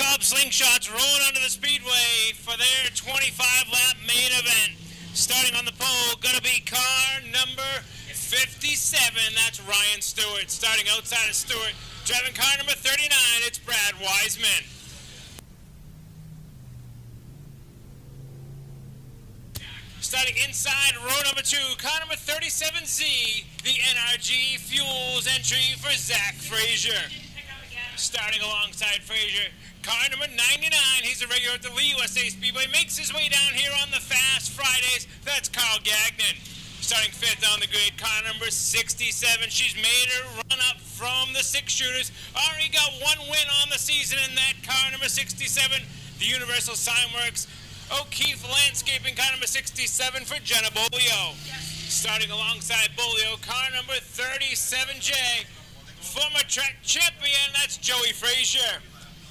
called Slingshots rolling onto the Speedway for their 25-lap main event. Starting on the pole, gonna be car number 57. That's Ryan Stewart. Starting outside of Stewart, driving car number 39, it's Brad Wiseman. Starting inside row number 2, car number 37Z, the NRG Fuels entry for Zach Frazier. Starting alongside Frazier, car number 99, he's a regular at the Lee USA Speedway, makes his way down here on the Fast Fridays, that's Carl Gagnon. Starting 5th on the grid, car number 67, she's made her run up from the 6 shooters, already got 1 win on the season in that car number 67, the Universal Signworks O'Keefe Landscaping, car number 67 for Jenna Bolio. Starting alongside Bolio, car number 37J, former track champion, that's Joey Frazier.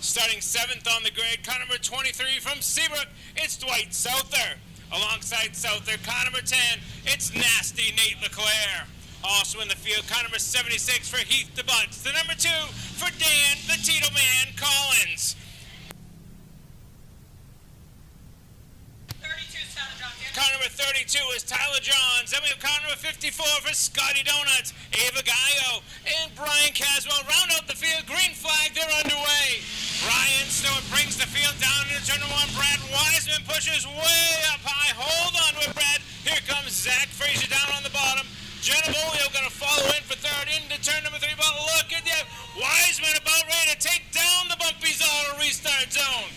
Starting 7th on the grid, car number 23 from Seabrook, it's Dwight Souther. Alongside Souther, car number 10, it's Nasty Nate LeClaire. Also in the field, car number 76 for Heath DeButts. The number 2 for Dan the Tito Man Collins. Car number 32 is Tyler Johns. Then we have car number 54 for Scotty Donuts, Ava Gallo, and Brian Caswell. Round out the field, green flag, they're underway. Ryan Stewart brings the field down into turn 1. Brad Wiseman pushes way up high. Hold on with Brad. Here comes Zach Frazier down on the bottom. Jenna Bolio going to follow in for 3rd into turn number 3. But look at that. Wiseman about ready to take down the bumpy auto restart zone.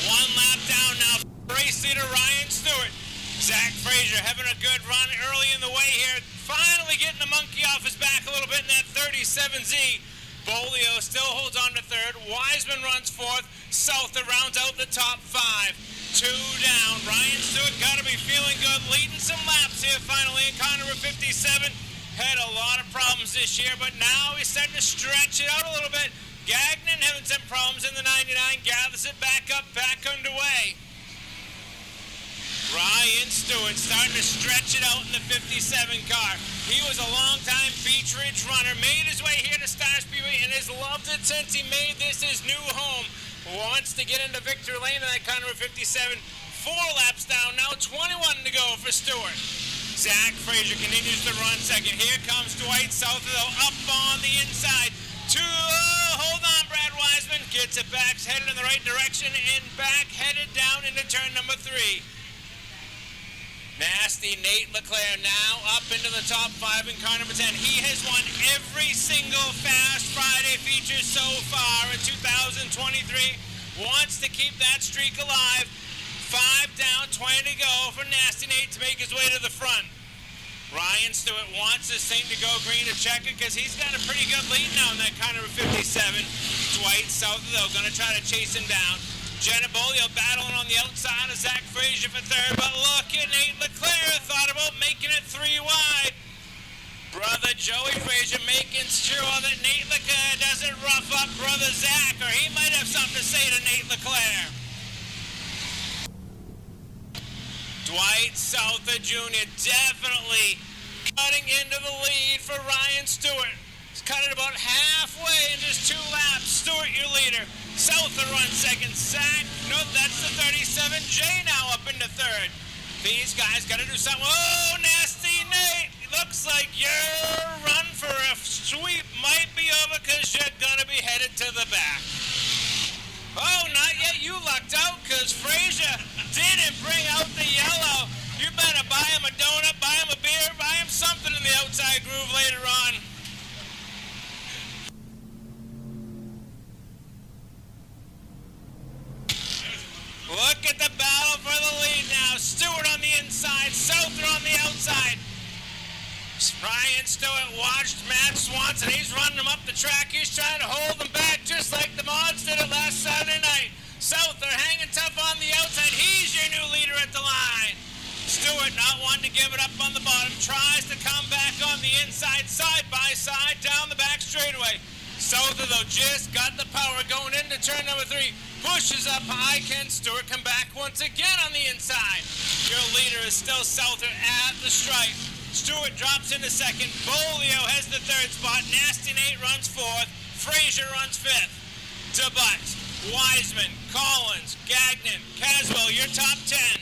1 lap down now. Race leader Ryan Stewart. Zach Frazier having a good run early in the way here. Finally getting the monkey off his back a little bit in that 37Z. Bolio still holds on to 3rd. Wiseman runs 4th. Souther rounds out the top 5. 2 down. Ryan Stewart got to be feeling good. Leading some laps here finally in car number 57. Had a lot of problems this year, but now he's starting to stretch it out a little bit. Gagnon having some problems in the 99. Gathers it back up, back underway. Ryan Stewart starting to stretch it out in the 57 car. He was a long-time Beach Ridge runner, made his way here to Star Speedway, and has loved it since he made this his new home. Wants to get into victory lane in that car number 57. 4 laps down, now 21 to go for Stewart. Zach Frazier continues to run 2nd. Here comes Dwight Souther, up on the inside. Hold on, Brad Wiseman. Gets it back, headed in the right direction, and back, headed down into turn number 3. Nasty Nate LeClaire now up into the top 5 in car number 10. He has won every single Fast Friday feature so far in 2023. Wants to keep that streak alive. 5 down, 20 to go for Nasty Nate to make his way to the front. Ryan Stewart wants this thing to go green to check it because he's got a pretty good lead now in that car number 57. Dwight Souther, though, going to try to chase him down. Jenna Bolio battling on the outside of Zach Frazier for 3rd, but look at Nate LeClaire, thought about making it 3 wide. Brother Joey Frazier making sure that Nate LeClaire doesn't rough up brother Zach, or he might have something to say to Nate LeClaire. Dwight Souther Jr. definitely cutting into the lead for Ryan Stewart. He's cut it about halfway in just 2 laps. Stewart, your leader. Souther runs 2nd. Zach, no, that's the 37J now up into 3rd. These guys got to do something. Oh, Nasty Nate. Looks like your run for a sweep might be over because you're going to be headed to the back. Oh, not yet. You lucked out because Frazier didn't bring out the yellow. You better buy him a donut, buy him a beer, buy him something in the outside groove later on. Look at the battle for the lead now. Stewart on the inside, Souther on the outside. Ryan Stewart watched Matt Swanson. He's running him up the track. He's trying to hold them back just like the Mods did it last Saturday night. Souther hanging tough on the outside. He's your new leader at the line. Stewart not wanting to give it up on the bottom. Tries to come back on the inside, side by side, down the back straightaway. Souther, though, just got the power going into turn number 3. Pushes up high. Can Stewart come back once again on the inside? Your leader is still Souther at the stripe. Stewart drops into 2nd. Bolio has the 3rd spot. Nasty Nate runs 4th. Frazier runs 5th. DeButts Wiseman, Collins, Gagnon, Caswell, your top 10.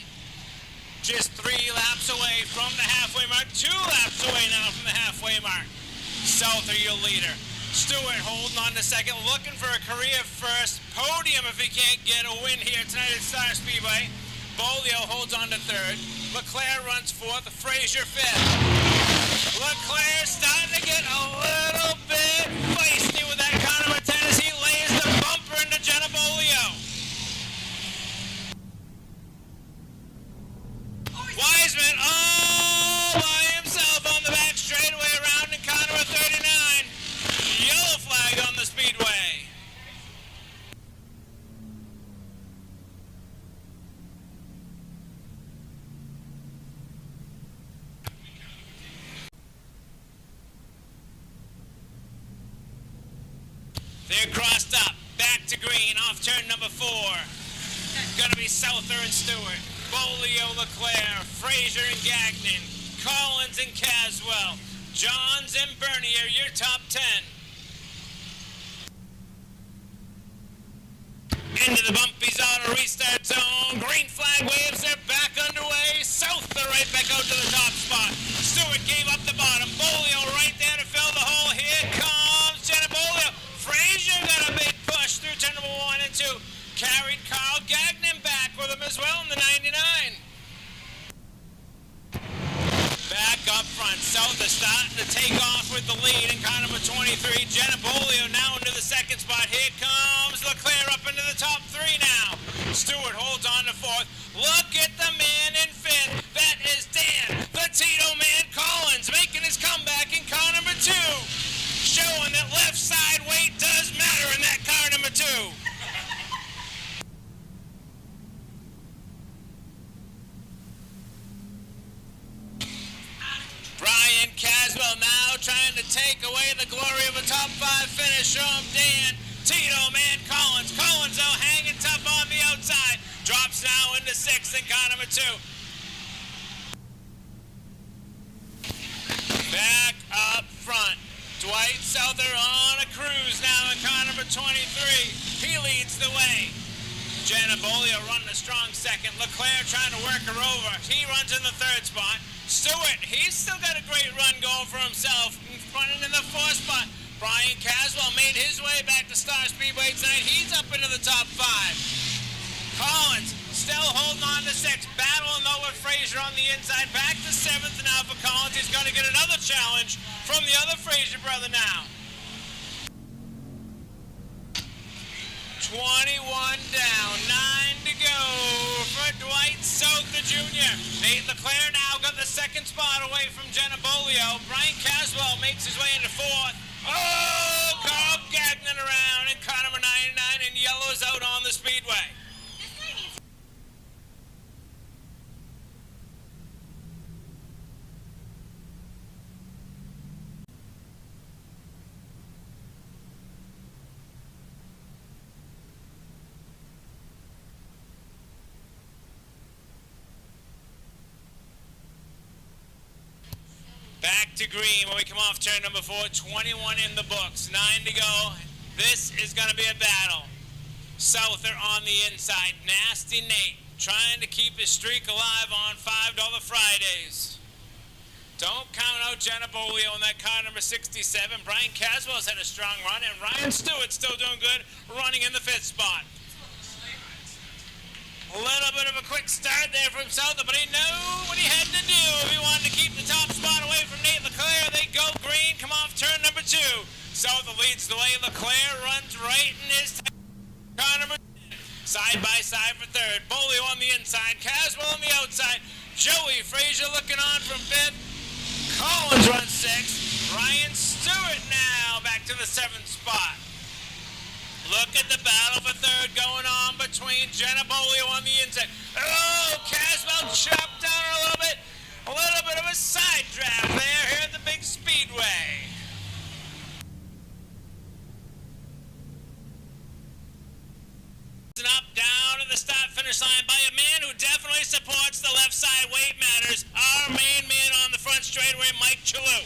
Just 3 laps away from the halfway mark. 2 laps away now from the halfway mark. Souther, your leader. Stewart holding on to second, looking for a career first podium if he can't get a win here tonight at Star Speedway. Bolio holds on to third. Leclerc runs fourth. Frazier fifth. Leclerc starting to get a little bit feisty with that Conor as he lays the bumper into Jenna Bolio. Wiseman all by himself on the back straightaway around in Conor 39. Yellow flag on the speedway. They're crossed up, back to green, off turn number 4. Gonna be Souther and Stewart, Bolio, Leclerc, Frazier and Gagnon, Collins and Caswell, Johns and Bernier, your top 10. Into the bumpy zone, a restart zone, green flag waves, they're back underway, Souther right back out to the top spot. Stewart gave up the bottom, Bolio right there to fill the hole, here comes Jenna Bolio. Frazier got a big push through turn number 1 and 2. Carried Carl Gagnon back with him as well in the 99. Back up front, Souther starting to take off with the lead in car number 23. Jenna Bolio now into the second spot. Here comes Leclerc up into the top 3 now. Stewart holds on to fourth. Look at the man in fifth. That is Dan, the Tito man Collins, making his comeback in car number 2. Showing that left side weight does matter in that car number 2. Brian Caswell now trying to take away the glory of a top 5 finish from Dan. Tito man Collins. Collins though hanging tough on the outside. Drops now into 6th in car number 2. Back up front. Dwight Souther on a cruise now in car number 23. He leads the way. Jenna Bolio running a strong second. Leclerc trying to work her over. He runs in the 3rd spot. Stewart, he's still got a great run going for himself. Running in the 4th spot. Brian Caswell made his way back to Star Speedway tonight. He's up into the top 5. Collins still holding on to 6th. Battling though with Frazier on the inside. Back to 7th now for Collins. He's going to get another challenge from the other Frazier brother now. 21 down, 9 to go for Dwight Souther Jr. Nate Leclerc now got the 2nd spot away from Jenna Bolio. Brian Caswell makes his way into 4th. Oh, Carl Gagnon around in car number 99 and yellow is out on the speedway. Back to green when we come off turn number 4, 21 in the books, 9 to go. This is going to be a battle. Souther on the inside, Nasty Nate trying to keep his streak alive on $5 Fridays. Don't count out Jenna Bolio in that car number 67. Brian Caswell's had a strong run, and Ryan Stewart's still doing good, running in the 5th spot. A little bit of a quick start there from Souther, but he knew what he had to do if he wanted to keep the top spot away from Nate Leclerc. They go green, come off turn number 2. Souther leads the way. Leclerc runs right in his car number 10. Side by side for 3rd. Bolio on the inside, Caswell on the outside. Joey Frazier looking on from 5th. Collins runs 6th. Ryan Stewart now back to the 7th spot. Look at the battle for 3rd going on between Jenna Bolio on the inside. Oh, Caswell chopped down a little bit. A little bit of a side draft there here at the big speedway. Up, down to the start-finish line by a man who definitely supports the left side weight matters. Our main man on the front straightaway, Mike Chalou.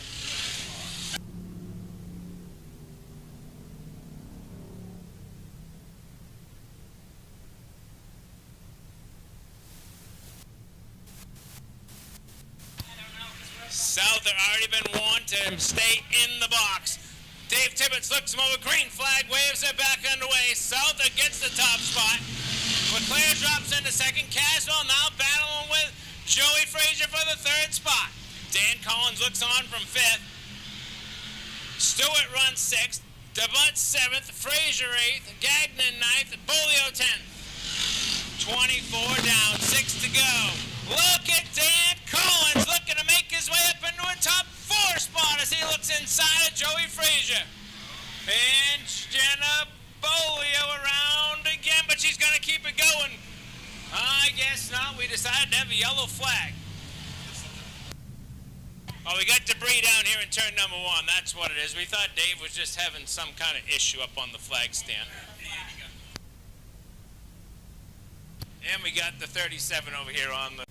South had already been warned to stay in the box. Dave Tibbetts looks him over. Green flag, waves it back underway. Souther gets the top spot. LeClaire drops into second. Caswell now battling with Joey Frazier for the third spot. Dan Collins looks on from fifth. Stewart runs sixth. DeButt seventh. Frazier eighth. Gagnon ninth. Bolio 10th. 24 down, 6 to go. Look at Dan Collins looking to make his way up into a top 4 spot as he looks inside of Joey Frazier. And Jenna Bolio around again, but she's going to keep it going. I guess not. We decided to have a yellow flag. Oh, we got debris down here in turn number 1. That's what it is. We thought Dave was just having some kind of issue up on the flag stand. And we got the 37 over here on the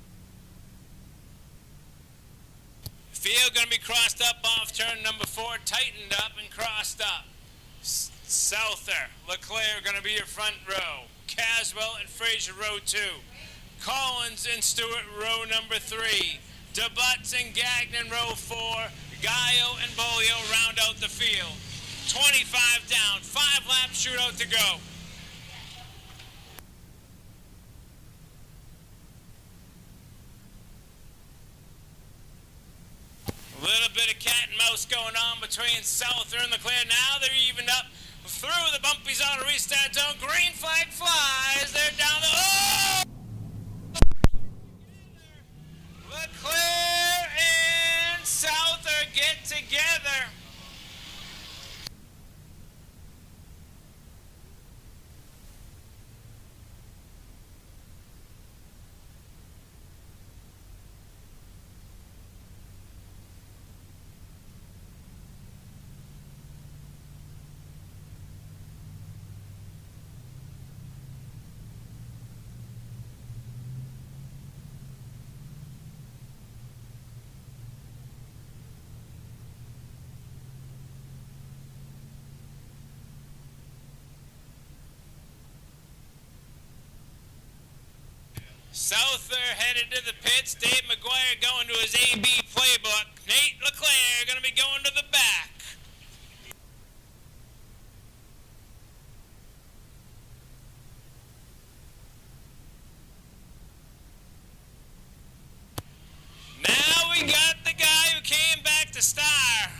field. Going to be crossed up off turn number 4, tightened up and crossed up. Souther, LeClaire going to be your front row. Caswell and Frazier row 2. Collins and Stewart row number 3. DeButts and Gagnon row 4. Gallo and Bolio round out the field. 25 down, 5-lap shootout to go. A little bit of cat and mouse going on between Souther and LeClaire. Now they're evened up through the bumpy zone of restart zone. Green flag flies. They're down the... Oh! LeClaire and Souther get together. Souther headed to the pits. Dave McGuire going to his AB playbook. Nate LeClaire going to be going to the back. Now we got the guy who came back to star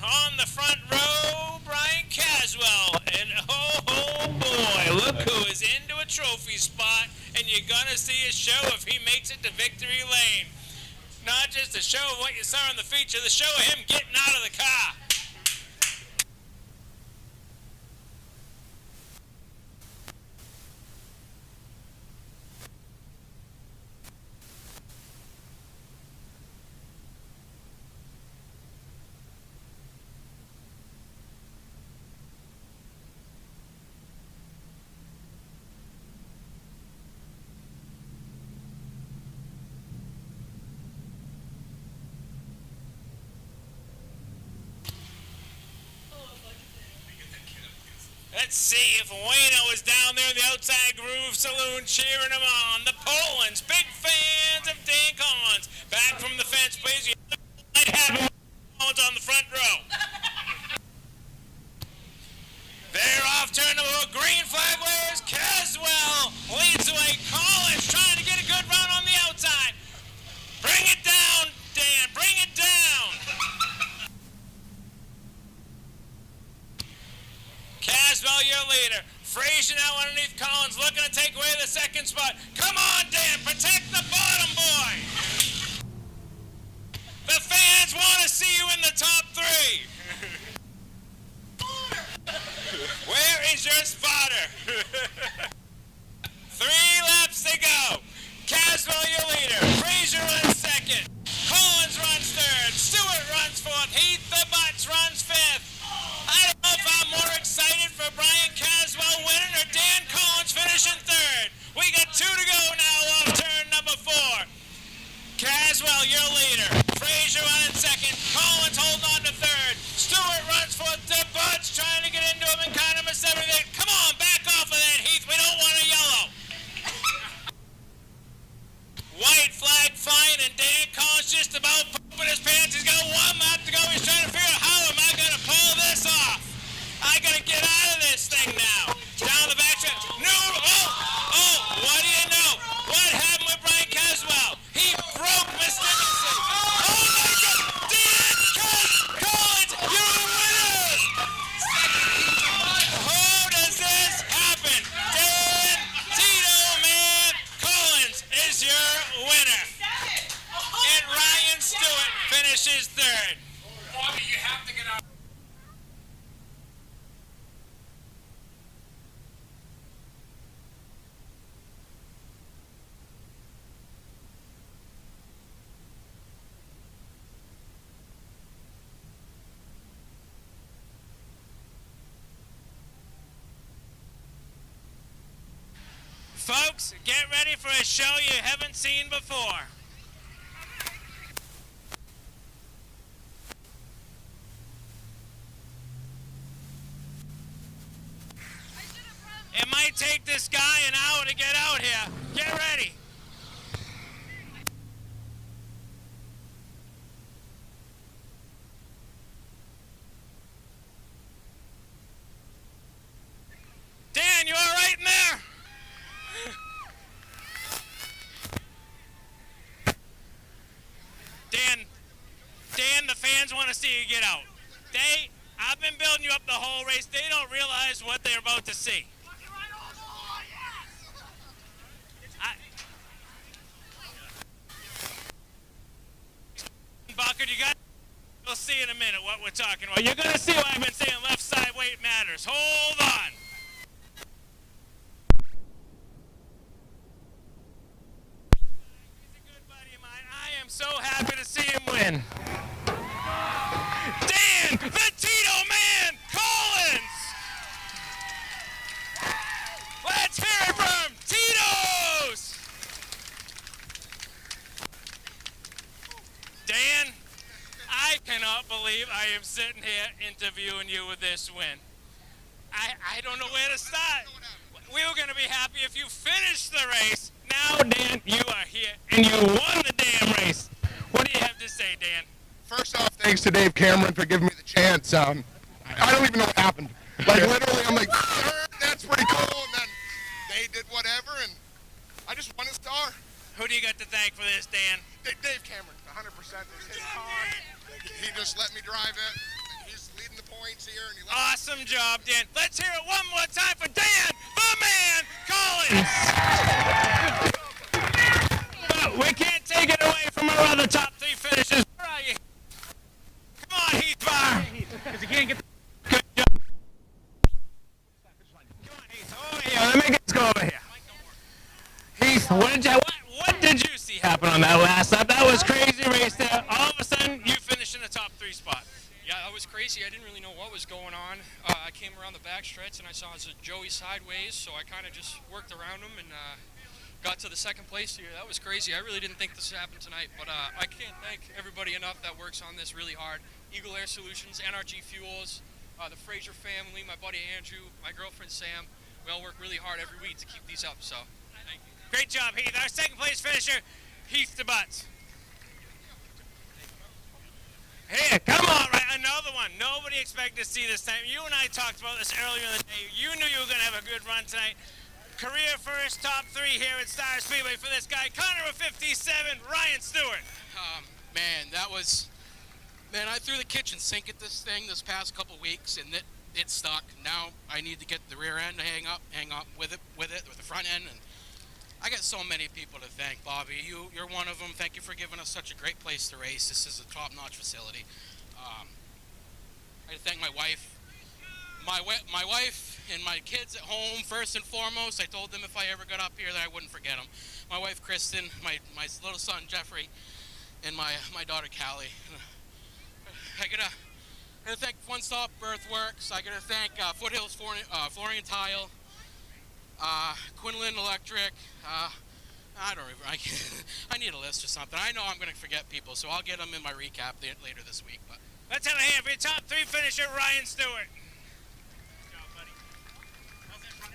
on the front row, Brian Caswell. And oh boy, look who is into a trophy spot. And you're going to see a show if he makes it to victory lane. Not just a show of what you saw in the feature, the show of him getting out of the car. Let's see if Wayno is down there in the outside groove saloon cheering him on. The Polans, big fans of Dan Collins. Back from the fence, please. You might have Collins on the front row. They're off turn number 1. Green flag wears. Caswell leads the way. Collins trying to get a good run on the outside. Bring it down, Dan. Bring it down. Caswell, your leader. Frazier now underneath Collins, looking to take away the second spot. Come on, Dan, protect the bottom boy. The fans want to see you in the top 3. Where is your spotter? 3 laps to go. Caswell, your leader. Frazier runs second. Collins runs third. Stewart runs fourth. Heath the Butts runs fifth. I don't know if I'm more excited for Brian Caswell winning or Dan Collins finishing third. We got 2 to go now off turn number 4. Caswell, your leader. Frazier running second. Collins holding on to third. Stewart runs fourth. The Butts trying to get into him in car number 7. Come on, back off of that, Heath. We don't Folks, get ready for a show you haven't seen before. It might take this guy an hour to get out here. Get ready. Dan, you all right in there? Dan, the fans want to see you get out. I've been building you up the whole race. They don't realize what they're about to see. Bucket, we'll see in a minute what we're talking about. You're going to see what I've been saying, left side weight matters. Hold on. He's a good buddy of mine. I am so happy to see him win. Dan, the Tito Man, Collins! Let's hear it from Tito's! Dan, I cannot believe I am sitting here interviewing you with this win. I don't know where to start. We were going to be happy if you finished the race. Now, Dan, you are here and you won the damn race. What do you have to say, Dan? First off, thanks to Dave Cameron for giving me the chance. I don't even know what happened. Like, literally, I'm like, that's pretty cool. And then they did whatever, and I just won a star. Who do you got to thank for this, Dan? Dave Cameron, 100%. His car. He just let me drive it. He's leading the points here. And awesome job, Dan. Let's hear it one more time for Dan, the man, Collins. But we can't take it away from our other top three finishers. Where are you? Come on, Heath Barr. Because you can't get the good job. Come on, Heath. Over here. Let me get go over here. Heath, what did you see happen on that last lap? That was crazy race there. All of a sudden, you finished in the top three spot. Yeah, that was crazy. I didn't really know what was going on. I came around the back stretch and I saw Joey sideways, so I kind of just worked around him and got to the second place here. That was crazy. I really didn't think this would happen tonight, but I can't thank everybody enough that works on this really hard. Eagle Air Solutions, NRG Fuels, the Fraser family, my buddy Andrew, my girlfriend Sam. We all work really hard every week to keep these up, so thank you. Great job, Heath. Our second place finisher, Heath DeButts. Here, come on, right, another one. Nobody expected to see this time. You and I talked about this earlier in the day. You knew you were going to have a good run tonight. Career first, top three here at Star Speedway for this guy, car number 57, Ryan Stewart. Man, I threw the kitchen sink at this thing this past couple weeks, and it stuck. Now I need to get the rear end to hang up with the front end, and I got so many people to thank. Bobby, you're one of them. Thank you for giving us such a great place to race. This is a top-notch facility. I thank my wife. My wife and my kids at home, first and foremost. I told them if I ever got up here that I wouldn't forget them. My wife, Kristen, my little son, Jeffrey, and my daughter, Callie. I gotta thank One Stop Earthworks. I gotta thank Foothills Flooring and Tile, Quinlan Electric. I need a list or something. I know I'm gonna forget people, so I'll get them in my recap later this week. But let's have a hand for your top three finisher, Ryan Stewart.